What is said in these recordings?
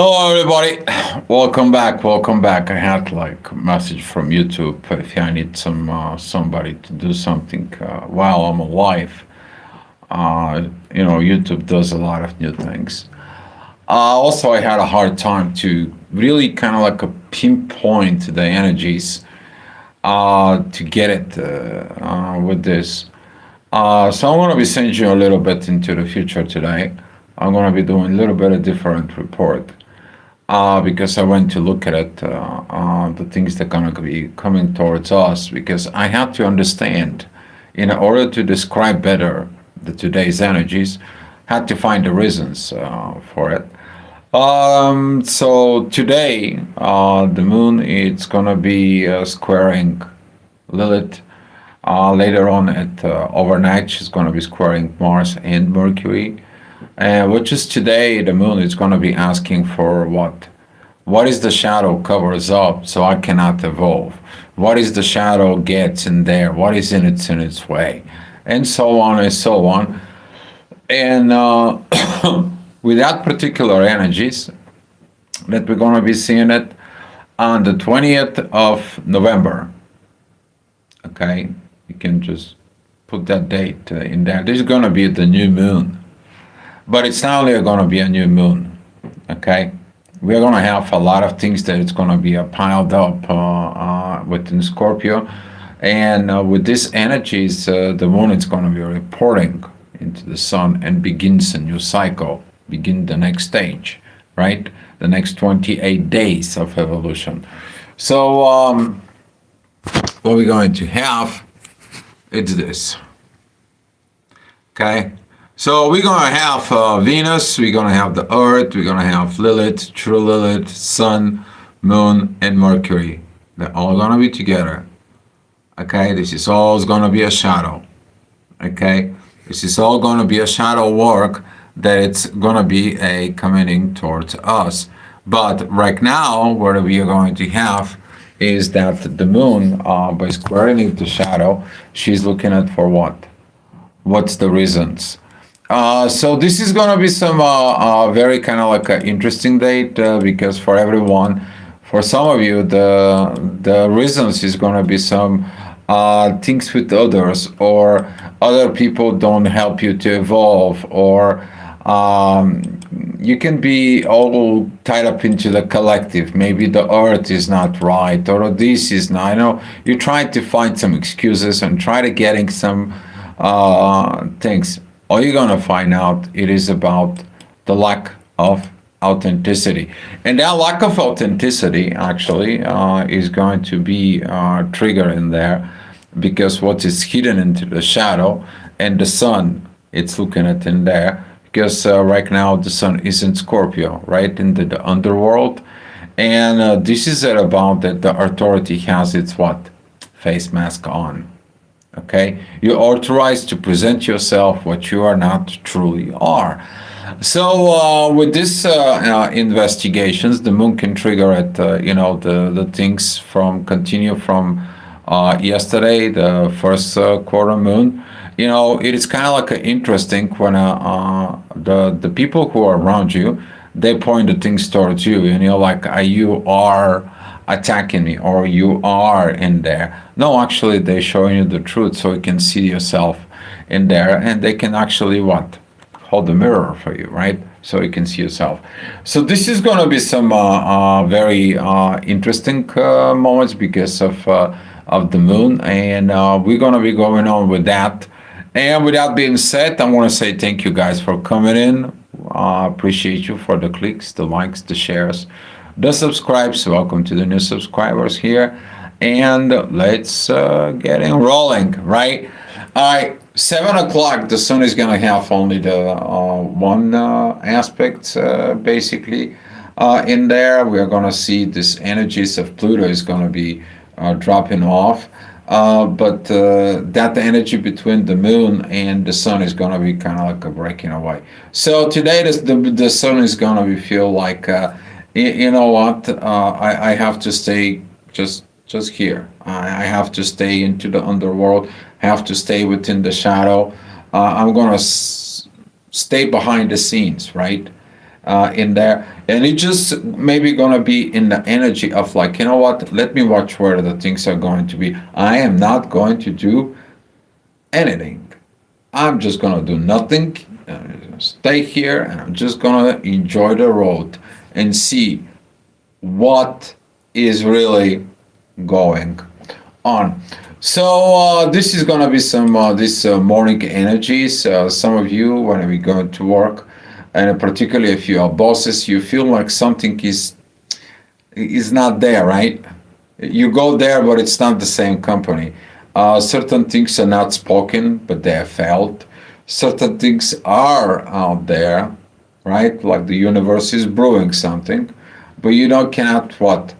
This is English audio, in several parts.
Hello, everybody. Welcome back. Welcome back. I had like a message from YouTube if I need somebody to do something while I'm alive. YouTube does a lot of new things. Also, I had a hard time to really kind of like a pinpoint the energies to get it with this. So I'm going to be sending you a little bit into the future today. I'm going to be doing a little bit of different report because I went to look at it, the things that are going to be coming towards us, because I have to understand, in order to describe better the today's energies, had to find the reasons for it. So today, the moon it's going to be squaring Lilith. Later on at overnight, she's going to be squaring Mars and Mercury. Which is today, the moon is going to be asking for what? What is the shadow covers up so I cannot evolve? What is the shadow gets in there? What is in its way? And so on and so on. And with that particular energies, that we're going to be seeing it on the 20th of November. Okay, you can just put that date in there. There's going to be the new moon. But it's not only going to be a new moon, okay? We're going to have a lot of things that it's going to be piled up within Scorpio. And with these energies, the moon is going to be reporting into the sun and begins a new cycle, begin the next stage, right? The next 28 days of evolution. So what we're going to have is this, okay? So we're going to have Venus, we're going to have the Earth, we're going to have Lilith, true Lilith, Sun, Moon, and Mercury. They're all going to be together. Okay, this is all going to be a shadow. Okay, this is all going to be a shadow work that it's going to be a coming in towards us. But right now, what we are going to have is that the Moon, by squaring into shadow, she's looking at for what? What's the reasons? So this is going to be some very kind of like an interesting date because for everyone, for some of you, the reasons is going to be some things with others, or other people don't help you to evolve, or you can be all tied up into the collective. Maybe the earth is not right, or this is not. I know you try to find some excuses and try to getting some things. All you're going to find out it is about the lack of authenticity. And that lack of authenticity actually is going to be triggered in there because what is hidden into the shadow and the sun, it's looking at in there because right now the sun is in Scorpio, right into the underworld. And this is about that the authority has its what? Face mask on. Okay, you're authorized to present yourself what you are not truly are. So with this investigations, the moon can trigger at the things from continue from yesterday, the first quarter moon. It is kind of like interesting when the people who are around you, they point the things towards you, and you're like, you are attacking me, or you are in there. No, actually they're showing you the truth so you can see yourself in there, and they can actually what? Hold the mirror for you, right? So you can see yourself. So this is going to be some very interesting moments because of the moon, and we're going to be going on with that. And with that being said, I want to say thank you guys for coming in. Appreciate you for the clicks, the likes, the shares, the subscribes. Welcome to the new subscribers here, and let's get in rolling, right? All right, 7 o'clock, the sun is gonna have only the one aspect basically in there. We are gonna see this energies of Pluto is gonna be dropping off, but that energy between the moon and the sun is gonna be kind of like a breaking away. So today the sun is gonna be feel like you know what, I have to stay just here. I have to stay into the underworld, have to stay within the shadow. I'm gonna stay behind the scenes, right? in there, and it just maybe gonna be in the energy of like, you know what? Let me watch where the things are going to be. I am not going to do anything. I'm just gonna do nothing, stay here, and I'm just gonna enjoy the road and see what is really going on. So this is gonna be some this morning energies. Some of you, when we go to work, and particularly if you are bosses, you feel like something is not there, right? You go there, but it's not the same company. Certain things are not spoken, but they are felt. Certain things are out there, right? Like the universe is brewing something, but you don't cannot what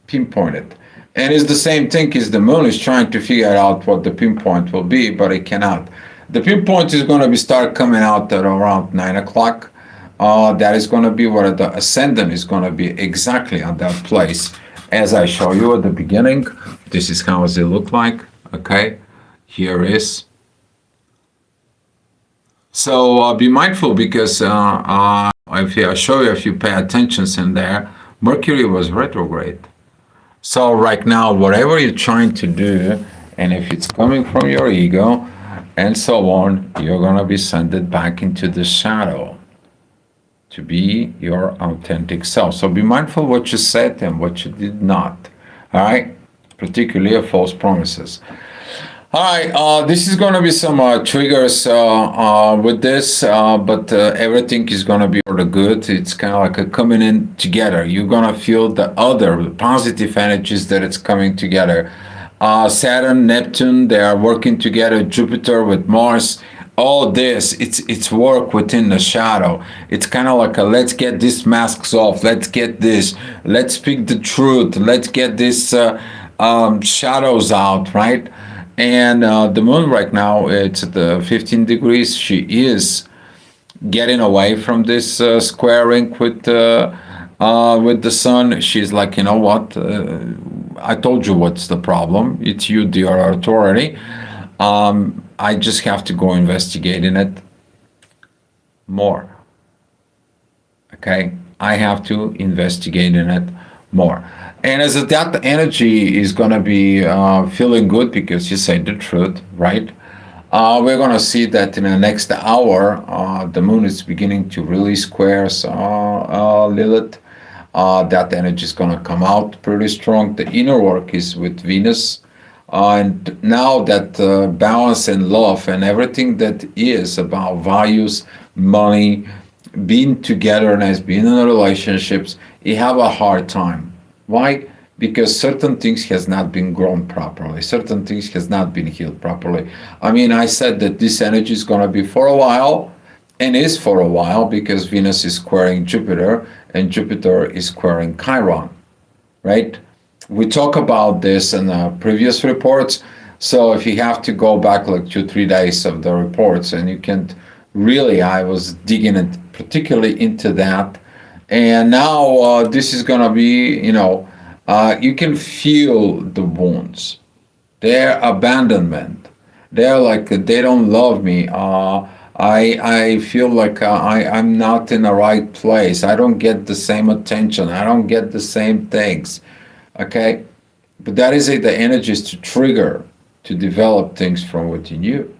pinpoint it. And it's the same thing as the moon is trying to figure out what the pinpoint will be, but it cannot. The pinpoint is going to be start coming out at around 9 o'clock. That is going to be where the ascendant is going to be exactly on that place. As I show you at the beginning, this is how does it look like. Okay, here is. So be mindful because if I show you, if you pay attention in there, Mercury was retrograde. So right now, whatever you're trying to do, and if it's coming from your ego and so on, you're going to be sent back into the shadow to be your authentic self. So be mindful what you said and what you did not. All right? Particularly of false promises. All right, this is going to be some triggers with this, but everything is going to be for the good. It's kind of like a coming in together. You're going to feel the other positive energies that it's coming together. Saturn, Neptune, they are working together. Jupiter with Mars. All this, it's work within the shadow. It's kind of like a let's get these masks off. Let's get this. Let's speak the truth. Let's get these shadows out, right? And the moon right now, it's at the 15 degrees. She is getting away from this squaring with the sun. She's like, you know what? I told you what's the problem. It's you, the authority. I just have to go investigate in it more. Okay? I have to investigate in it more. And as that energy is going to be feeling good because you say the truth, right? We're going to see that in the next hour, the moon is beginning to really square Lilith. That energy is going to come out pretty strong. The inner work is with Venus. And now that balance and love and everything that is about values, money, being togetherness, being in relationships, you have a hard time. Why? Because certain things has not been grown properly. Certain things has not been healed properly. I mean, I said that this energy is going to be for a while, and is for a while because Venus is squaring Jupiter, and Jupiter is squaring Chiron, right? We talk about this in previous reports. So if you have to go back like 2-3 days of the reports, and you can really, I was digging it particularly into that. And now this is going to be, you can feel the wounds, their abandonment. They're like, they don't love me. I feel like I'm not in the right place. I don't get the same attention. I don't get the same things. Okay? But that is the energy is to trigger, to develop things from within you.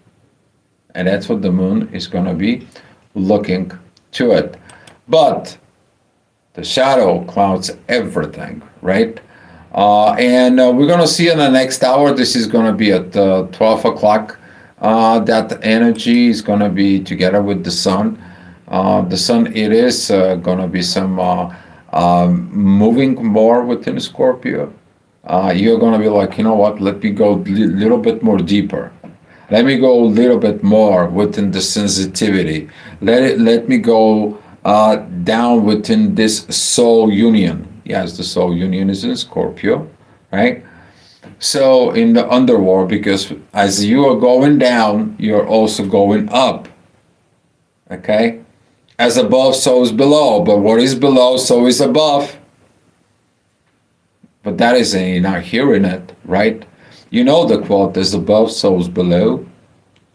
And that's what the moon is going to be looking to it. But the shadow clouds everything, right? And we're going to see in the next hour, this is going to be at 12 o'clock. That energy is going to be together with the sun. The sun, it is going to be some moving more within Scorpio. You're going to be like, you know what, let me go a little bit more deeper. Let me go a little bit more within the sensitivity. Let me go down within this soul union. Yes, the soul union is in Scorpio, right? So in the underworld, because as you are going down, you're also going up. Okay? As above, so is below. But what is below, so is above. But that is you're not hearing it, right? You know the quote, as above, so is below.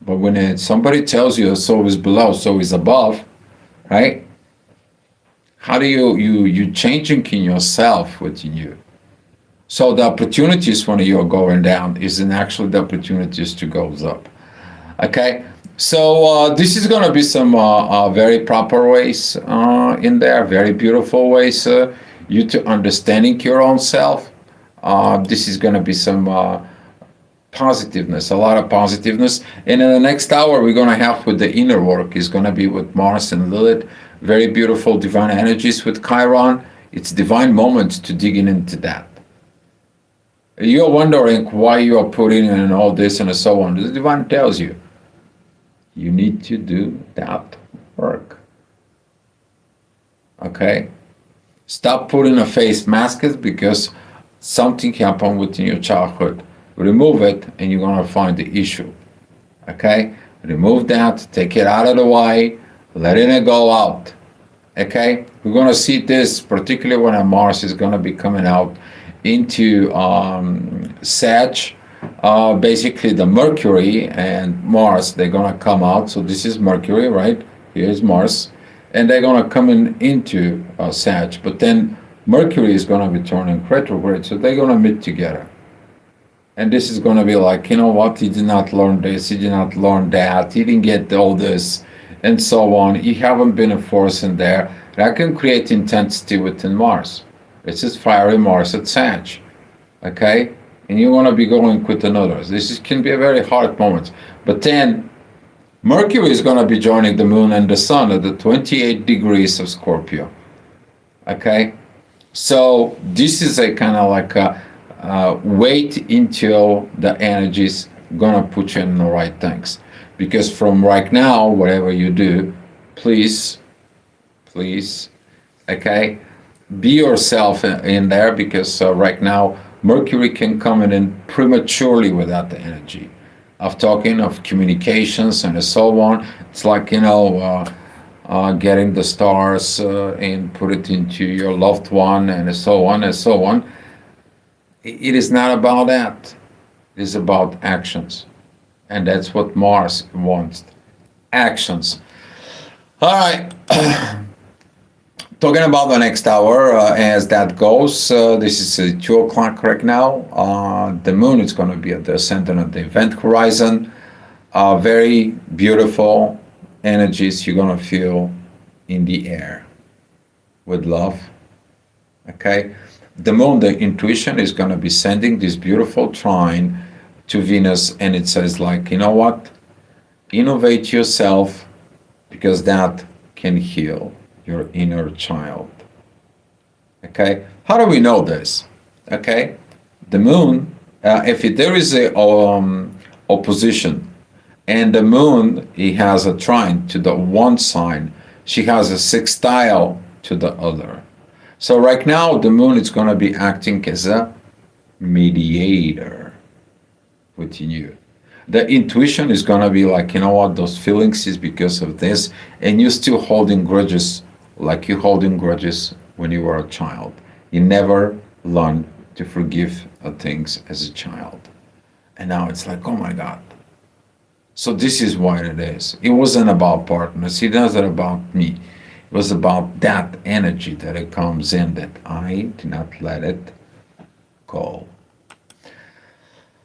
But when somebody tells you so is below, so is above, right? How do you changing in yourself within you? So the opportunities when you're going down isn't actually the opportunities to goes up. Okay, so this is gonna be some very proper ways in there, very beautiful ways you to understanding your own self. This is gonna be some positiveness, a lot of positiveness. And in the next hour, we're gonna have with the inner work is gonna be with Mars and Lilith, very beautiful divine energies with Chiron. It's divine moments to digging into that. You're wondering why you are putting in all this and so on. The divine tells you, you need to do that work. Okay? Stop putting a face mask because something happened within your childhood. Remove it and you're going to find the issue. Okay? Remove that, take it out of the way, letting it go out. Okay? We're going to see this, particularly when Mars is going to be coming out into Sag. Basically, the Mercury and Mars, they're going to come out. So this is Mercury, right? Here's Mars. And they're going to come into Sag. But then Mercury is going to be turning retrograde. So they're going to meet together. And this is going to be like, you know what? He did not learn this. He did not learn that. He didn't get all this. And so on. You haven't been a force in there. That can create intensity within Mars. This is fiery Mars at Sag. Okay? And you want to be going with another. Can be a very hard moment. But then Mercury is going to be joining the Moon and the Sun at the 28 degrees of Scorpio. Okay? So this is a kind of like a wait until the energies going to put you in the right things. Because from right now, whatever you do, please, okay, be yourself in there because right now, Mercury can come in prematurely without the energy of talking, of communications, and so on. It's like, getting the stars and put it into your loved one, and so on and so on. It is not about that. It is about actions. And that's what Mars wants. Actions. All right. Talking about the next hour, as that goes, this is 2 o'clock right now. The moon is going to be at the center of the event horizon. Very beautiful energies you're going to feel in the air with love. Okay? The moon, the intuition, is going to be sending this beautiful trine to Venus, and it says like, you know what? Innovate yourself because that can heal your inner child. Okay, how do we know this? Okay, the moon, there is a opposition, and the moon, he has a trine to the one sign, she has a sextile to the other. So right now, the moon is going to be acting as a mediator within you. The intuition is going to be like, you know what, those feelings is because of this, and you're still holding grudges like you holding grudges when you were a child. You never learned to forgive things as a child. And now it's like, oh my God. So this is what it is. It wasn't about partners. It wasn't about me. It was about that energy that it comes in that I did not let it go.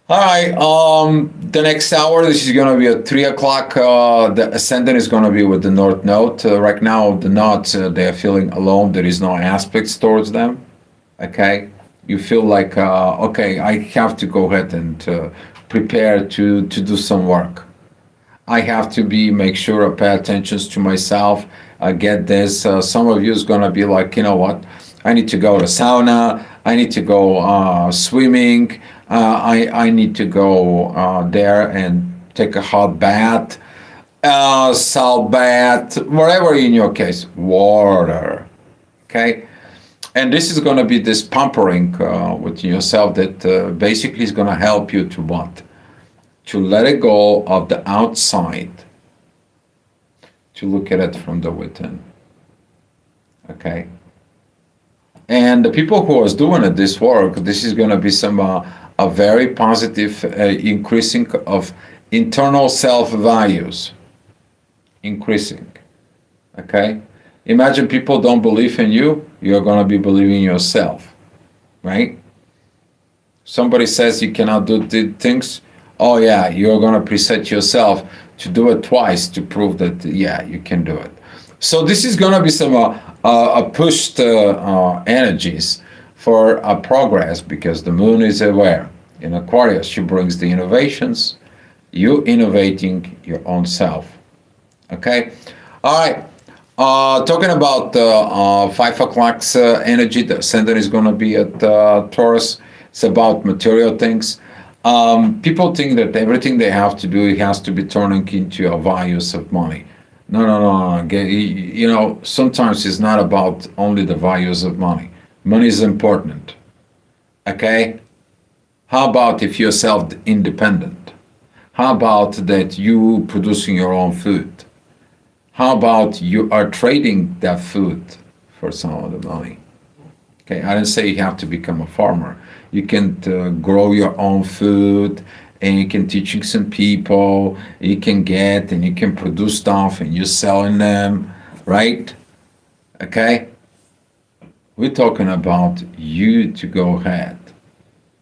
All right, the next hour, this is going to be at 3 o'clock. The ascendant is going to be with the North Node. Right now, the nodes, they are feeling alone. There is no aspects towards them. Okay? You feel like, okay, I have to go ahead and prepare to do some work. I have to make sure I pay attention to myself. I get this. Some of you is going to be like, you know what? I need to go to sauna. I need to go swimming. I need to go there and take a hot bath, salt bath, whatever in your case, water. Okay? And this is going to be this pampering with yourself that basically is going to help you to what? To let it go of the outside, to look at it from the within. Okay? And the people who are doing this work, this is going to be some a very positive increasing of internal self-values. Increasing. Okay? Imagine people don't believe in you, you're going to be believing in yourself, right? Somebody says you cannot do things. Oh, yeah, you're going to preset yourself to do it twice to prove that, yeah, you can do it. So, this is going to be some pushed energies for progress because the moon is aware. In Aquarius, she brings the innovations, you innovating your own self. Okay? All right. Talking about 5 o'clock's energy, the ascendant is going to be at Taurus. It's about material things. People think that everything they have to do, it has to be turning into a values of money. No, no, no, no. You know, sometimes it's not about only the values of money. Money is important. Okay? How about if you're self-independent? How about that you producing your own food? How about you are trading that food for some of the money? Okay, I didn't say you have to become a farmer. You can grow your own food and you can teaching some people, you can get and you can produce stuff and you're selling them, right? Okay? We're talking about you to go ahead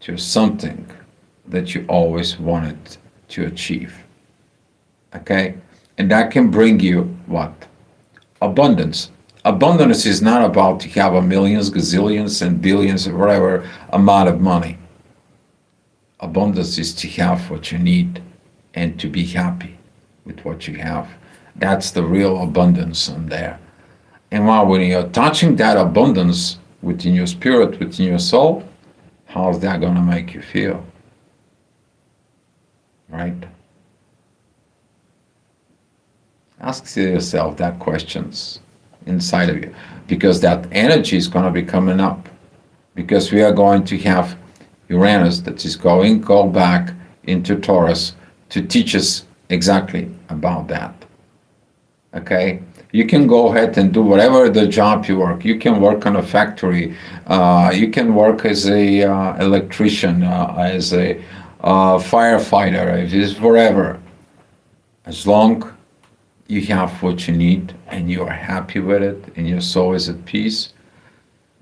to something that you always wanted to achieve. Okay? And that can bring you what? Abundance. Abundance is not about to have a millions, gazillions, and billions, or whatever amount of money. Abundance is to have what you need and to be happy with what you have. That's the real abundance in there. And while when you're touching that abundance within your spirit, within your soul, how's that going to make you feel? Right? Ask yourself that questions inside of you because that energy is going to be coming up because we are going to have Uranus that is go back into Taurus to teach us exactly about that. Okay? You can go ahead and do whatever the job you work. You can work on a factory. You can work as a electrician, as a firefighter, if it's whatever. As long you have what you need and you are happy with it and your soul is at peace,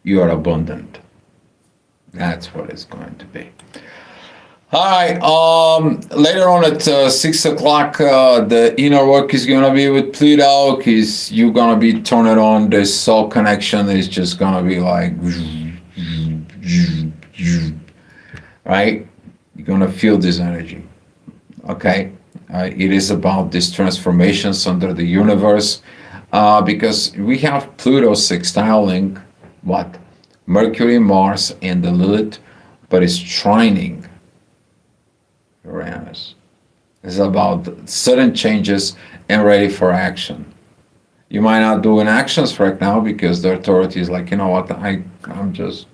you are abundant. That's what it's going to be. All right. Later on at 6 o'clock, the inner work is going to be with Pluto. You're going to be turning on the soul connection. Is just going to be like, right? You're going to feel this energy. Okay. It is about these transformations under the universe because we have Pluto sextiling what? Mercury, Mars, and the Lilith, but it's trining Uranus. It's about sudden changes and ready for action. You might not do any actions right now because the authority is like, you know what, I'm just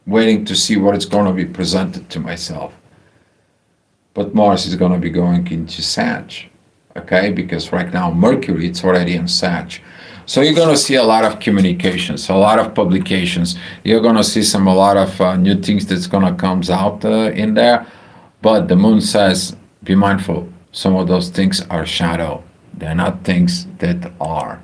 waiting to see what is going to be presented to myself. But Mars is going to be going into Sag, okay? Because right now Mercury, it's already in Sag. So you're going to see a lot of communications, a lot of publications. You're going to see a lot of new things that's going to come out in there. But the moon says, be mindful. Some of those things are shadow. They're not things that are.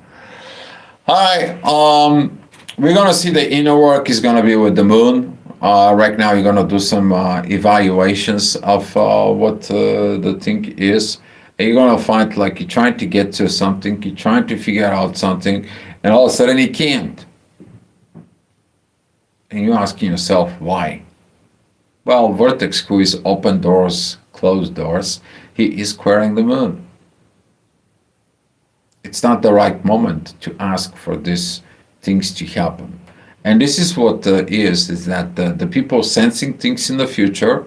All right. We're going to see the inner work is going to be with the moon. Right now, you're going to do some evaluations of what the thing is. And you're going to find like you're trying to get to something, you're trying to figure out something, and all of a sudden you can't. And you're asking yourself, why? Well, Vertex, who is open doors, closed doors, he is squaring the moon. It's not the right moment to ask for these things to happen. And this is what is that the people sensing things in the future,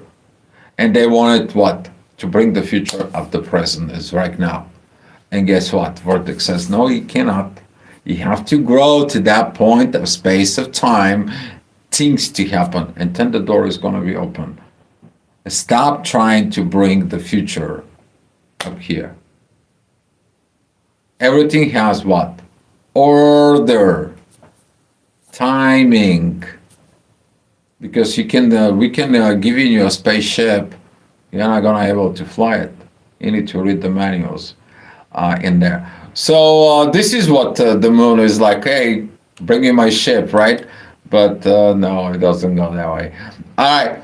and they wanted what? To bring the future of the present is right now. And guess what? Vertex says, no, you cannot. You have to grow to that point of space of time, things to happen, and then the door is going to be open. Stop trying to bring the future up here. Everything has what? Order. Timing, because we can give you a spaceship, you're not gonna be able to fly it. You need to read the manuals in there. So this is what the moon is like. Hey, bring me my ship, right? But no, it doesn't go that way. All right.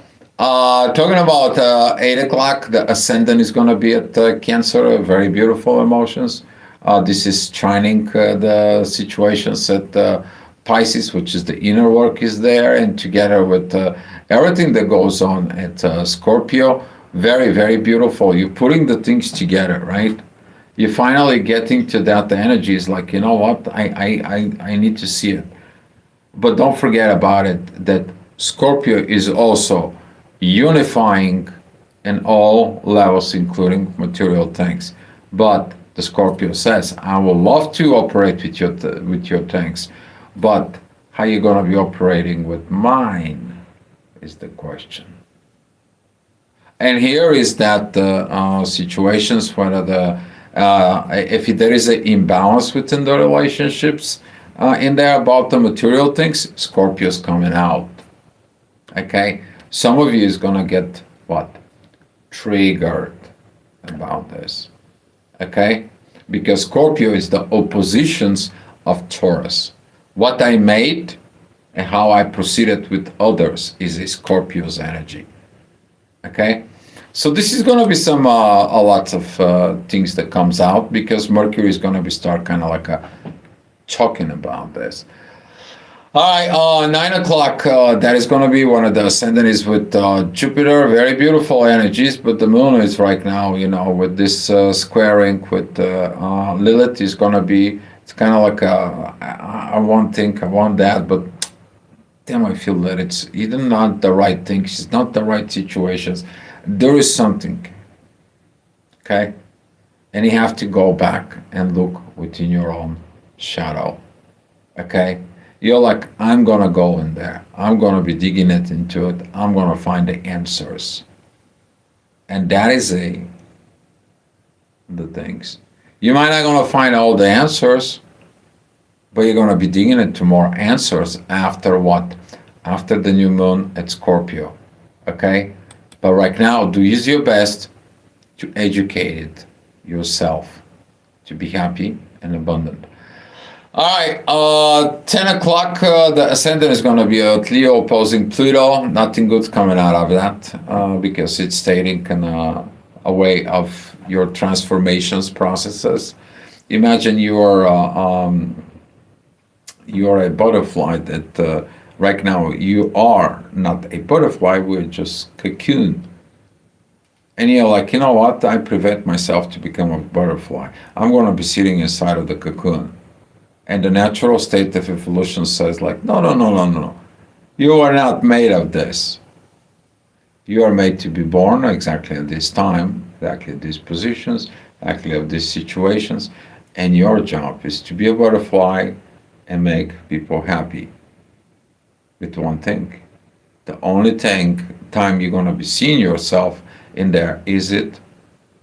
Talking about 8 o'clock, the ascendant is going to be at Cancer. Very beautiful emotions. This is trining the situations at Pisces, which is the inner work is there, and together with everything that goes on at Scorpio, very, very beautiful. You're putting the things together, right? You're finally getting to that energy. It's like, you know what, I need to see it. But don't forget about it that Scorpio is also unifying in all levels, including material things. But the Scorpio says, I would love to operate with your things, but how you gonna be operating with mine is the question. And here is that situations where if there is an imbalance within the relationships in there about the material things, Scorpio's coming out. Okay, some of you is gonna get what triggered about this. Okay, because Scorpio is the oppositions of Taurus. What I made and how I proceeded with others is a Scorpio's energy. Okay, so this is going to be some a lot of things that comes out because Mercury is going to be start kind of like talking about this. All right, 9 o'clock. That is going to be one of the ascendant is with Jupiter. Very beautiful energies, but the moon is right now, you know, with this squaring with Lilith is going to be. It's kind of like I want think, I want that, but damn, I feel that it's either not the right thing, it's not the right situations. There is something, okay? And you have to go back and look within your own shadow, okay? You're like, I'm gonna go in there. I'm gonna be digging it into it. I'm gonna find the answers. And that is the things. You might not gonna find all the answers, but you're gonna be digging into more answers after what? After the new moon at Scorpio, okay? But right now, do your best to educate it yourself to be happy and abundant. All right, 10 o'clock, the ascendant is going to be at Leo opposing Pluto. Nothing good's coming out of that because it's stating a way of your transformations processes. Imagine you're a butterfly that right now you are not a butterfly, we're just cocoon. And you're like, you know what, I prevent myself to become a butterfly. I'm going to be sitting inside of the cocoon. And the natural state of evolution says like, no, no, no, no, no. You are not made of this. You are made to be born exactly at this time, exactly at these positions, exactly of these situations. And your job is to be a butterfly and make people happy with one thing. The only time you're going to be seeing yourself in there is it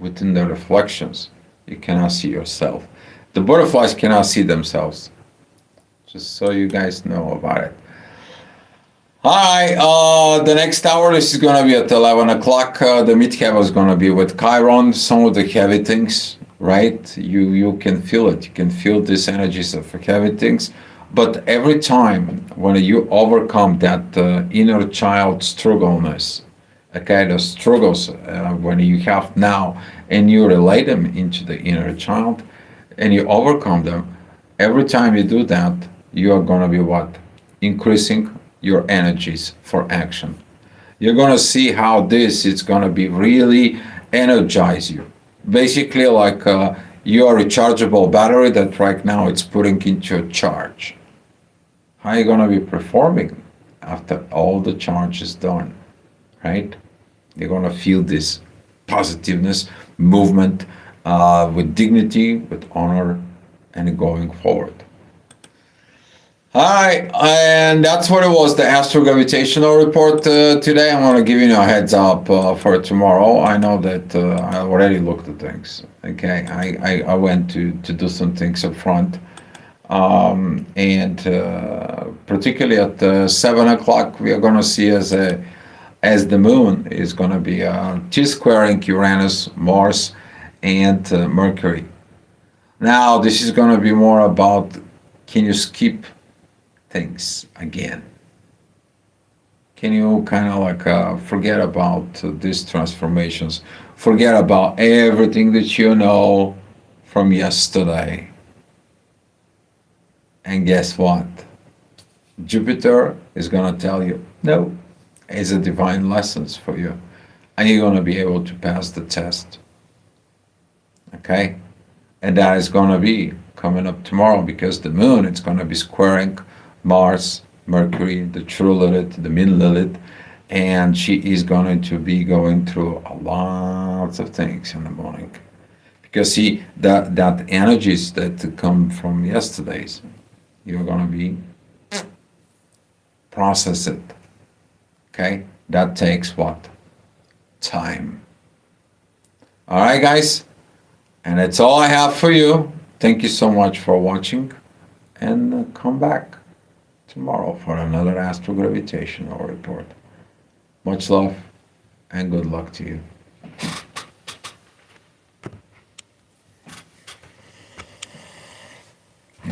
within the reflections. You cannot see yourself. The butterflies cannot see themselves. Just so you guys know about it. Hi, the next hour, this is going to be at 11 o'clock. The midheaven is going to be with Chiron. Some of the heavy things, right? You can feel it. You can feel these energies of heavy things. But every time when you overcome that inner child struggleness, okay, the struggles when you have now, and you relate them into the inner child, and you overcome them, every time you do that, you are going to be what? Increasing your energies for action. You're going to see how this is going to be really energize you. Basically like your rechargeable battery that right now it's putting into a charge. How are you going to be performing after all the charge is done, right? You're going to feel this positiveness, movement, with dignity, with honor, and going forward. All right, and that's what it was, the astro gravitational report today. I'm going to give you a heads up for tomorrow. I know that I already looked at things. Okay, I went to do some things up front, and particularly at 7 o'clock, we are going to see as the moon is going to be T-squaring Uranus, Mars, and Mercury. Now, this is going to be more about, can you skip things again? Can you kind of like forget about these transformations? Forget about everything that you know from yesterday. And guess what? Jupiter is going to tell you, no, it's a divine lessons for you. And you're going to be able to pass the test. Okay? And that is going to be coming up tomorrow because the moon is going to be squaring Mars, Mercury, the true Lilith, the min Lilith, and she is going to be going through a lot of things in the morning. Because see, that energies that come from yesterday's, you're going to be process it. Okay? That takes what? Time. All right, guys? And that's all I have for you. Thank you so much for watching. And come back tomorrow for another astrogravitational report. Much love and good luck to you.